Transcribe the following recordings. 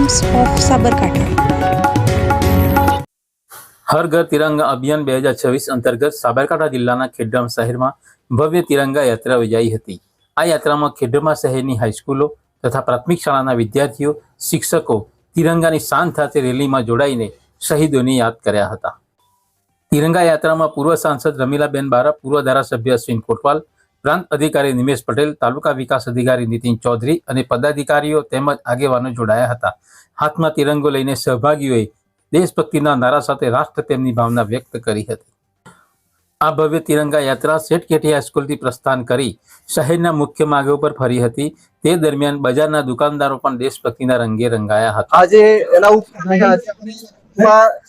Times of Sabarkantha. हर घर तिरंगा अभियान 2026 अंतर्गत साबरकांठा जिल्लाના ખેડબ્રહ્મા શહેરમાં ભવ્ય તિરંગા યાત્રા યોજાઈ હતી। આ યાત્રામાં ખેડબ્રહ્મા શહેરની હાઈસ્કૂલો તથા પ્રાથમિક શાળાના વિદ્યાર્થીઓ, શિક્ષકો તિરંગાની શાન સાથે રેલીમાં જોડાઈને શહીદોને યાદ કર્યા હતા। તિરંગા યાત્રામાં પૂર્વ સાંસદ રમીલાબેન બારા, પૂર્વ ધારાસભ્ય અશ્વિન કોટવાલ, પ્રાંત અધિકારી નિમેશ પટેલ, તાલુકા વિકાસ અધિકારી નીતિન ચૌધરી અને પદાધિકારીઓ તેમજ આગેવાનો જોડાયા હતા। હાથમાં તિરંગો લઈને સહભાગીઓએ દેશભક્તિના નારા સાથે રાષ્ટ્ર પ્રેમની ભાવના વ્યક્ત કરી હતી। આ ભવ્ય તિરંગા યાત્રા શેઠ કેટી હાઈસ્કૂલથી પ્રસ્થાન કરી શહેરના મુખ્ય માર્ગો પર ફરી હતી। તે દરમિયાન બજારના દુકાનદારો પણ દેશભક્તિના રંગે રંગાયા હતા। આજે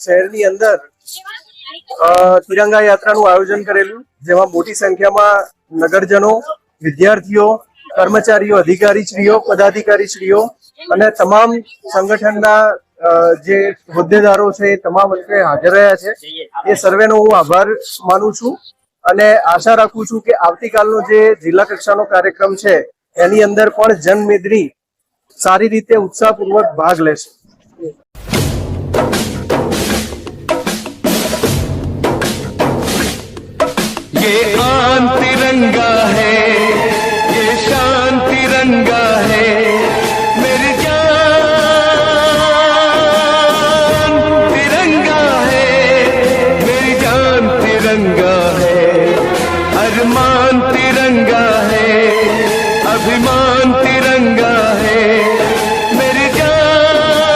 શહેરની અંદર તિરંગા યાત્રાનું આયોજન કરેલું, જેમાં મોટી સંખ્યામાં નગરજનો, વિદ્યાર્થીઓ, કર્મચારીઓ, અધિકારીશ્રીઓ, પદાધિકારીશ્રીઓ અને તમામ સંગઠનના જે હોદ્દેદારો છે એ તમામ હાજર રહ્યા છે। એ સર્વેનો હું આભાર માનું છું અને આશા રાખું છું કે આવતીકાલનો જે જિલ્લા કક્ષાનો કાર્યક્રમ છે એની અંદર પણ જનમેદની સારી રીતે ઉત્સાહપૂર્વક ભાગ લેશે। ये आन तिरंगा है, ये शान तिरंगा है, मेरी जान तिरंगा है, मेरी जान तिरंगा है, अरमान तिरंगा है, अभिमान तिरंगा है, मेरी जान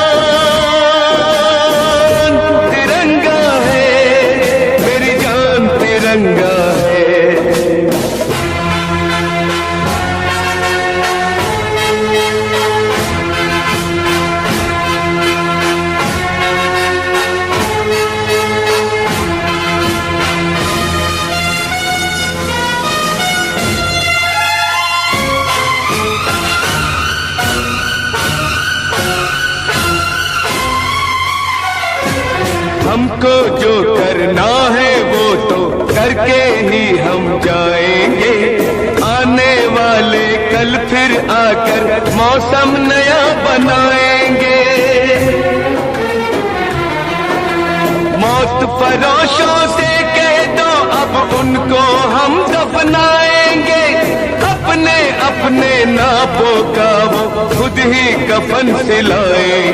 तिरंगा है, मेरी जान तिरंगा। हमको जो करना है वो तो करके ही हम जाएंगे, आने वाले कल फिर आकर मौसम नया बनाएंगे। मौत फरोशों से कह दो अब उनको हम दफनाएंगे, अपने अपने नापों का वो खुद ही कफन सिलाएंगे।